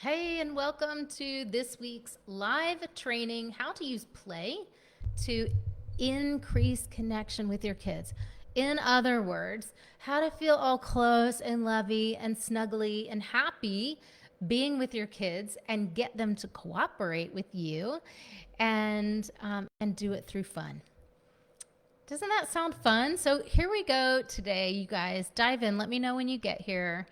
Hey, and welcome to this week's live training, how to use play to increase connection with your kids. In other words, how to feel all close and lovey and snuggly and happy being with your kids and get them to cooperate with you and do it through fun. Doesn't that sound fun? So here we go today, you guys. Dive in. Let me know when you get here.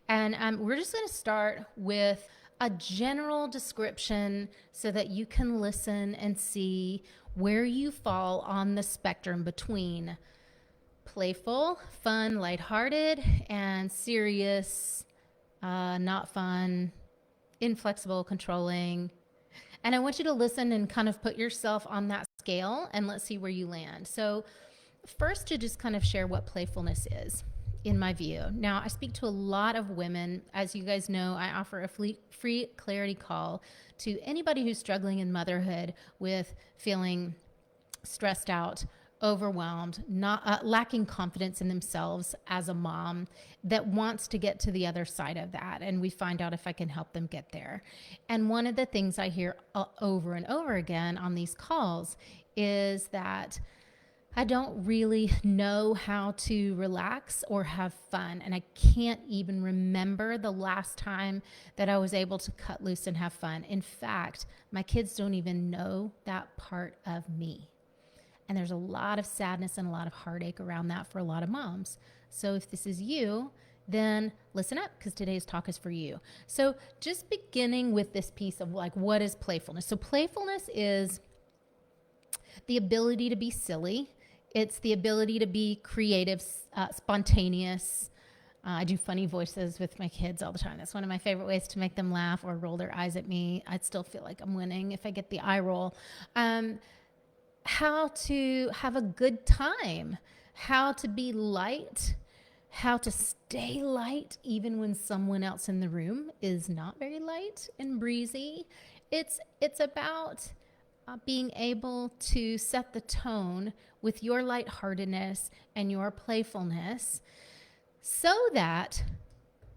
And we're just going to start with a general description so that you can listen and see where you fall on the spectrum between playful, fun, lighthearted, and serious, not fun, inflexible, controlling. And I want you to listen and kind of put yourself on that scale and let's see where you land. So, first, to just kind of share what playfulness is, in my view. Now, I speak to a lot of women. As you guys know, I offer a free clarity call to anybody who's struggling in motherhood with feeling stressed out, overwhelmed, not lacking confidence in themselves as a mom that wants to get to the other side of that. And we find out if I can help them get there. And one of the things I hear over and over again on these calls is that I don't really know how to relax or have fun. And I can't even remember the last time that I was able to cut loose and have fun. In fact, my kids don't even know that part of me. And there's a lot of sadness and a lot of heartache around that for a lot of moms. So if this is you, then listen up, because today's talk is for you. So just beginning with this piece of like, what is playfulness? So playfulness is the ability to be silly. It's the ability to be creative, spontaneous. I do funny voices with my kids all the time. That's one of my favorite ways to make them laugh or roll their eyes at me. I'd still feel like I'm winning if I get the eye roll. How to have a good time, how to be light, how to stay light even when someone else in the room is not very light and breezy. It's about being able to set the tone with your lightheartedness and your playfulness so that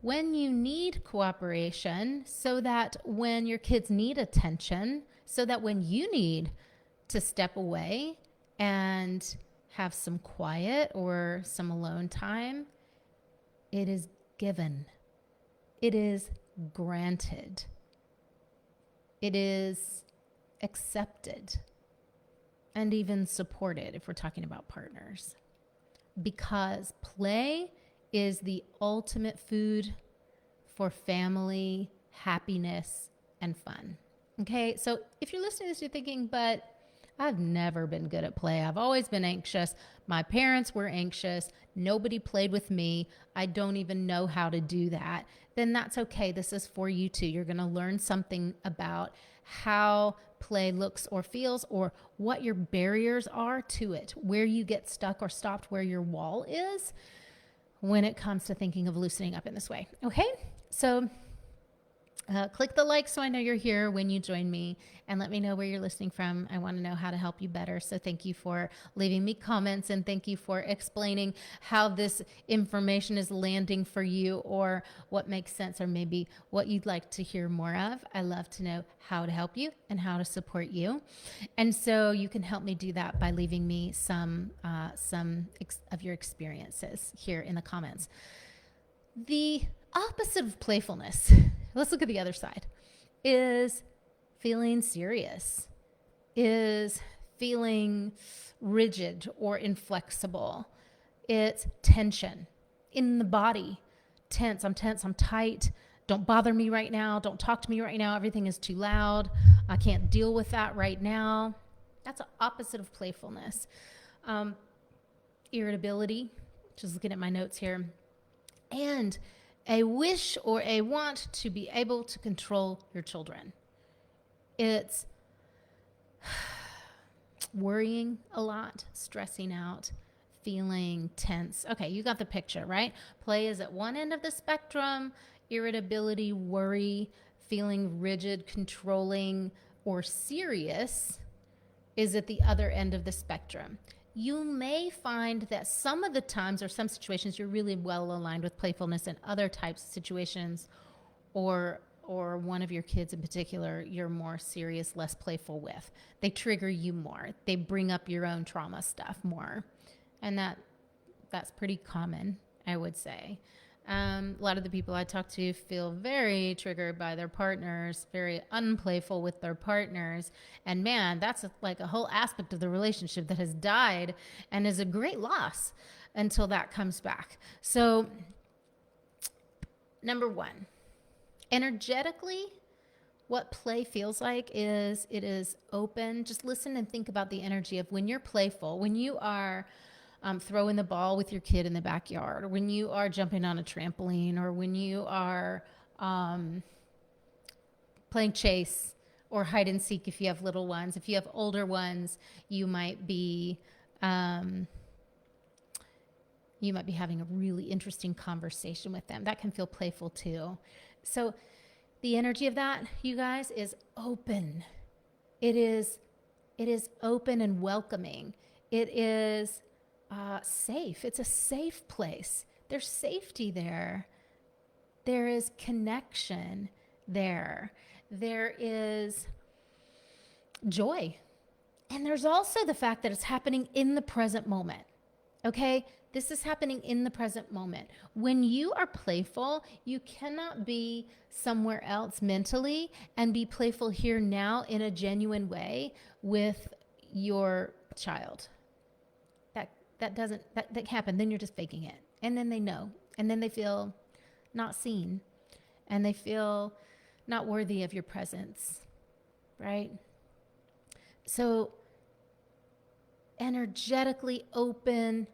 when you need cooperation, so that when your kids need attention, so that when you need to step away and have some quiet or some alone time, it is given. It is granted. It is accepted and even supported if we're talking about partners. Because play is the ultimate food for family happiness and fun. Okay, so if you're listening to this, you're thinking, but I've never been good at play. I've always been anxious. My parents were anxious. Nobody played with me. I don't even know how to do that. Then that's okay. This is for you too. You're going to learn something about how play looks or feels, or what your barriers are to it, where you get stuck or stopped, where your wall is when it comes to thinking of loosening up in this way. Okay, so click the like so I know you're here when you join me, and let me know where you're listening from. I want to know how to help you better. So thank you for leaving me comments, and thank you for explaining how this information is landing for you, or what makes sense, or maybe what you'd like to hear more of. I love to know how to help you and how to support you. And so you can help me do that by leaving me some of your experiences here in the comments. The opposite of playfulness, let's look at the other side, is feeling serious, is feeling rigid or inflexible. It's tension in the body. Tense, I'm tight. Don't bother me right now. Don't talk to me right now. Everything is too loud. I can't deal with that right now. That's the opposite of playfulness. Irritability, just looking at my notes here, and a wish or a want to be able to control your children. It's worrying a lot, stressing out, feeling tense. Okay, you got the picture, right? Play is at one end of the spectrum. Irritability, worry, feeling rigid, controlling, or serious is at the other end of the spectrum. You may find that some of the times or some situations you're really well aligned with playfulness, and other types of situations or or one of your kids in particular you're more serious, less playful with. They trigger you more. They bring up your own trauma stuff more. And that's pretty common, I would say. A lot of the people I talk to feel very triggered by their partners, very unplayful with their partners. And man, that's like a whole aspect of the relationship that has died and is a great loss until that comes back. So, number one, energetically, what play feels like is it is open. Just listen and think about the energy of when you're playful, when you are throwing the ball with your kid in the backyard, or when you are jumping on a trampoline, or when you are playing chase or hide and seek if you have little ones. If you have older ones, you might be having a really interesting conversation with them. That can feel playful too. So the energy of that, you guys, is open. It is open and welcoming. It is safe. It's a safe place. There's safety there. There is connection there. There is joy. And there's also the fact that it's happening in the present moment. Okay? This is happening in the present moment. When you are playful, you cannot be somewhere else mentally and be playful here now in a genuine way with your child. That can't happen. Then you're just faking it. And then they know. And then they feel not seen. And they feel not worthy of your presence. Right? So energetically open,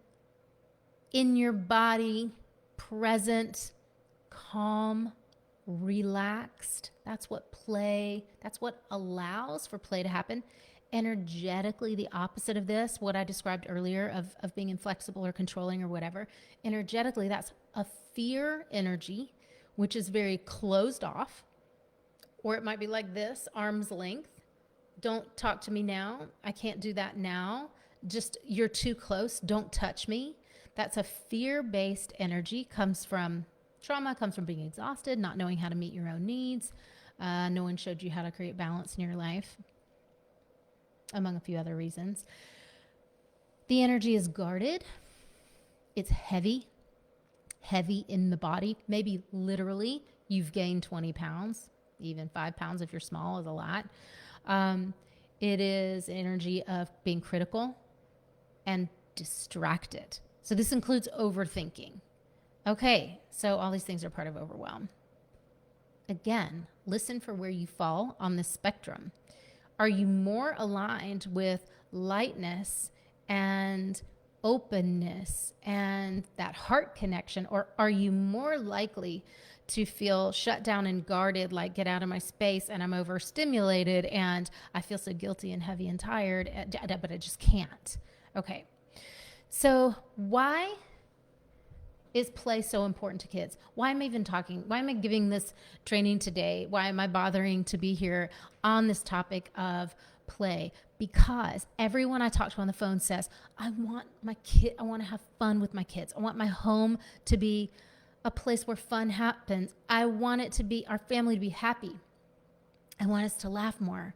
in your body, present, calm, relaxed. That's what allows for play to happen. Energetically, the opposite of this, what I described earlier of being inflexible or controlling or whatever, energetically, that's a fear energy, which is very closed off. Or it might be like this, arm's length. Don't talk to me now. I can't do that now. Just, you're too close. Don't touch me. That's a fear-based energy, comes from trauma, comes from being exhausted, not knowing how to meet your own needs. No one showed you how to create balance in your life, among a few other reasons. The energy is guarded. It's heavy in the body. Maybe literally you've gained 20 pounds, even 5 pounds if you're small is a lot. It is energy of being critical and distracted. So this includes overthinking. Okay, so all these things are part of overwhelm. Again, listen for where you fall on this spectrum. Are you more aligned with lightness and openness and that heart connection, or are you more likely to feel shut down and guarded, like get out of my space and I'm overstimulated and I feel so guilty and heavy and tired, but I just can't? Okay, so why is play so important to kids? Why am I giving this training today? Why am I bothering to be here on this topic of play? Because everyone I talk to on the phone says, I want to have fun with my kids. I want my home to be a place where fun happens. I want our family to be happy. I want us to laugh more.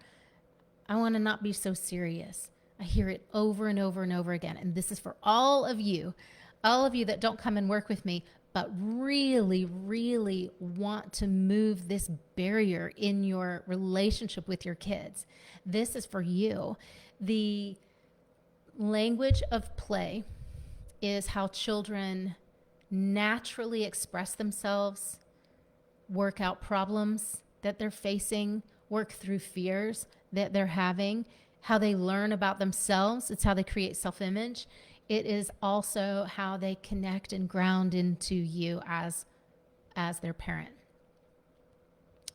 I want to not be so serious. I hear it over and over and over again. And this is for all of you that don't come and work with me, but really, really want to move this barrier in your relationship with your kids. This is for you. The language of play is how children naturally express themselves, work out problems that they're facing, work through fears that they're having, how they learn about themselves. It's how they create self-image. It is also how they connect and ground into you as their parent.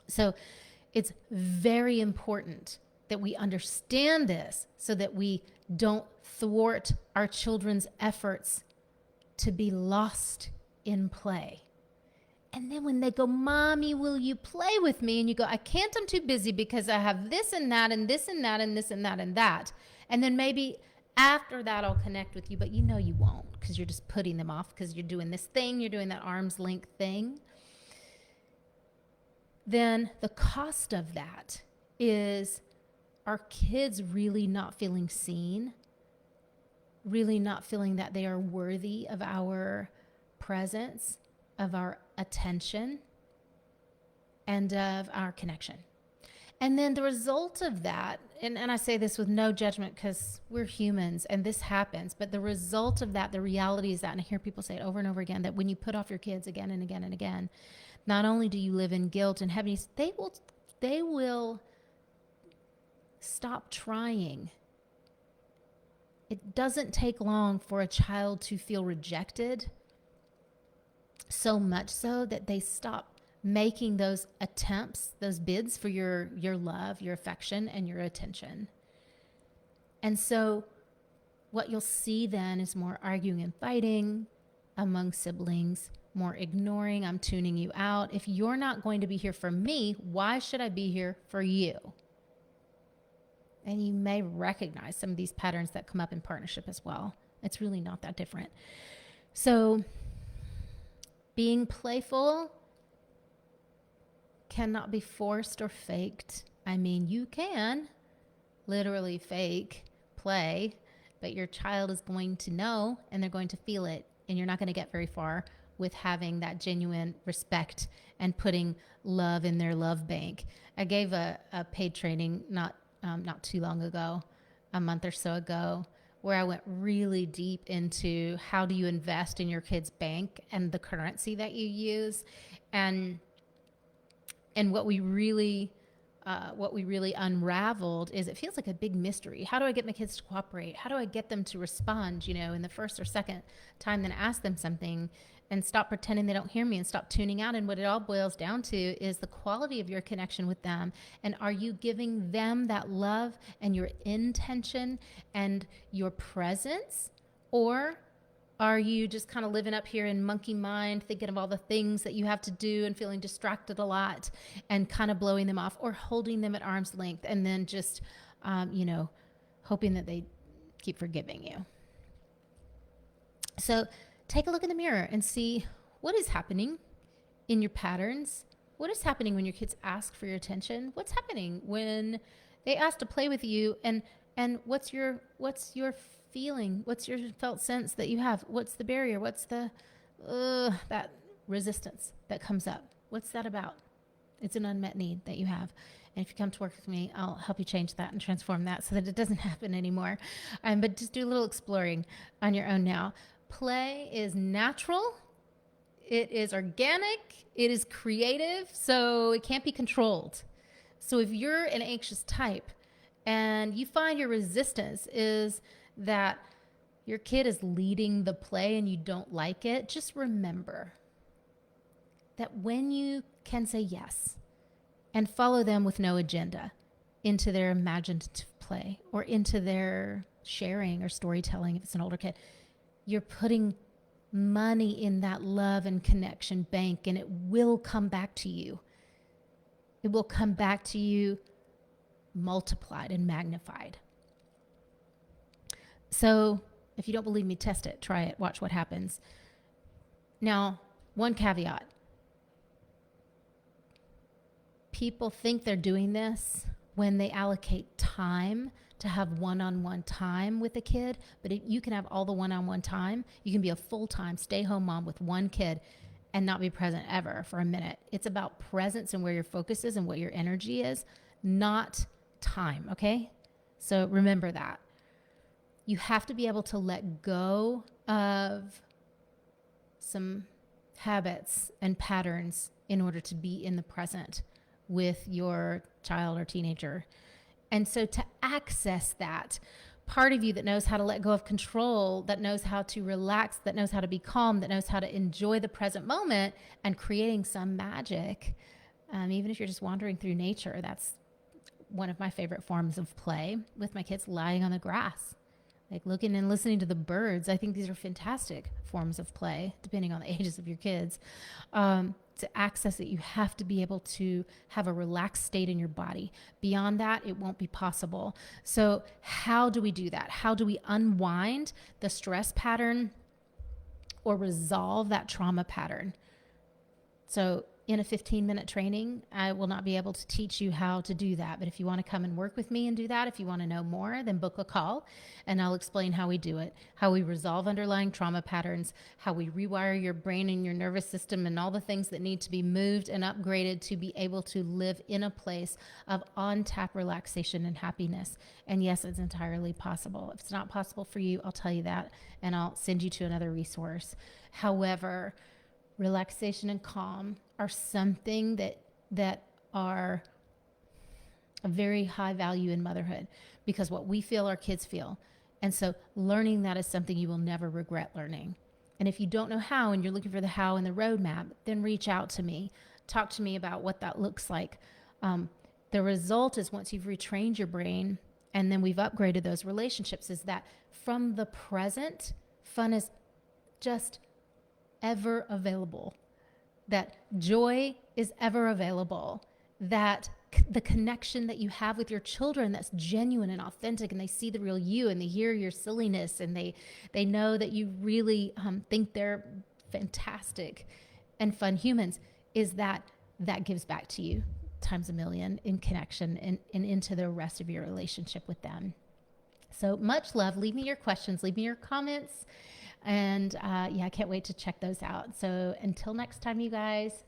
So it's very important that we understand this so that we don't thwart our children's efforts to be lost in play. And then when they go, Mommy, will you play with me? And you go, I can't, I'm too busy because I have this and that and this and that and this and that and that. And then maybe after that, I'll connect with you, but you won't because you're just putting them off because you're doing this thing, you're doing that arm's length thing. then the cost of that is our kids really not feeling seen, really not feeling that they are worthy of our presence, of our attention, and of our connection. And then the result of that, and I say this with no judgment because we're humans and this happens, but the result of that, the reality is that, and I hear people say it over and over again, that when you put off your kids again and again and again, not only do you live in guilt and heaviness, they will stop trying. It doesn't take long for a child to feel rejected, so much so that they stop making those attempts, those bids for your love, your affection, and your attention. And so what you'll see then is more arguing and fighting among siblings, more ignoring. I'm tuning you out. If you're not going to be here for me, why should I be here for you? And you may recognize some of these patterns that come up in partnership as well. It's really not that different. So being playful cannot be forced or faked. I mean, you can literally fake play, but your child is going to know and they're going to feel it, and you're not going to get very far with having that genuine respect and putting love in their love bank. I gave a paid training not too long ago, a month or so ago, where I went really deep into how do you invest in your kid's bank and the currency that you use. And what we really unraveled is it feels like a big mystery. How do I get my kids to cooperate? How do I get them to respond, in the first or second time that I ask them something, and stop pretending they don't hear me and stop tuning out? And what it all boils down to is the quality of your connection with them. And are you giving them that love and your intention and your presence? Or are you just kind of living up here in monkey mind, thinking of all the things that you have to do and feeling distracted a lot and kind of blowing them off, or holding them at arm's length and then just, hoping that they keep forgiving you? So take a look in the mirror and see what is happening in your patterns. What is happening when your kids ask for your attention? What's happening when they ask to play with you? And what's your feeling? What's your felt sense that you have? What's the barrier? What's the that resistance that comes up? What's that about? It's an unmet need that you have. And if you come to work with me, I'll help you change that and transform that so that it doesn't happen anymore. But just do a little exploring on your own now. Play is natural. It is organic. It is creative. So it can't be controlled. So if you're an anxious type and you find your resistance is that your kid is leading the play and you don't like it, just remember that when you can say yes and follow them with no agenda into their imaginative play or into their sharing or storytelling, if it's an older kid, you're putting money in that love and connection bank, and it will come back to you. It will come back to you multiplied and magnified. So if you don't believe me, test it, try it, watch what happens. Now, one caveat. People think they're doing this when they allocate time to have one-on-one time with a kid, but you can have all the one-on-one time. You can be a full-time stay-home mom with one kid and not be present ever for a minute. It's about presence and where your focus is and what your energy is, not time, okay? So remember that. You have to be able to let go of some habits and patterns in order to be in the present with your child or teenager. And so to access that part of you that knows how to let go of control, that knows how to relax, that knows how to be calm, that knows how to enjoy the present moment and creating some magic, even if you're just wandering through nature, that's one of my favorite forms of play with my kids, lying on the grass, like looking and listening to the birds. I think these are fantastic forms of play, depending on the ages of your kids. To access it, you have to be able to have a relaxed state in your body. Beyond that, it won't be possible. So how do we do that? How do we unwind the stress pattern or resolve that trauma pattern? So in a 15-minute training, I will not be able to teach you how to do that. But if you want to come and work with me and do that, if you want to know more, then book a call and I'll explain how we do it, how we resolve underlying trauma patterns, how we rewire your brain and your nervous system, and all the things that need to be moved and upgraded to be able to live in a place of on-tap relaxation and happiness. And yes, it's entirely possible. If it's not possible for you, I'll tell you that, and I'll send you to another resource. However, relaxation and calm are something that are a very high value in motherhood, because what we feel our kids feel. And so learning that is something you will never regret learning. And if you don't know how and you're looking for the how and the roadmap, then reach out to me. Talk to me about what that looks like. The result is, once you've retrained your brain and then we've upgraded those relationships, is that from the present, fun is just ever available, that joy is ever available, that the connection that you have with your children that's genuine and authentic, and they see the real you and they hear your silliness, and they know that you really think they're fantastic and fun humans, is that gives back to you times a million in connection and into the rest of your relationship with them. So much love. Leave me your questions, leave me your comments. And I can't wait to check those out. So until next time, you guys,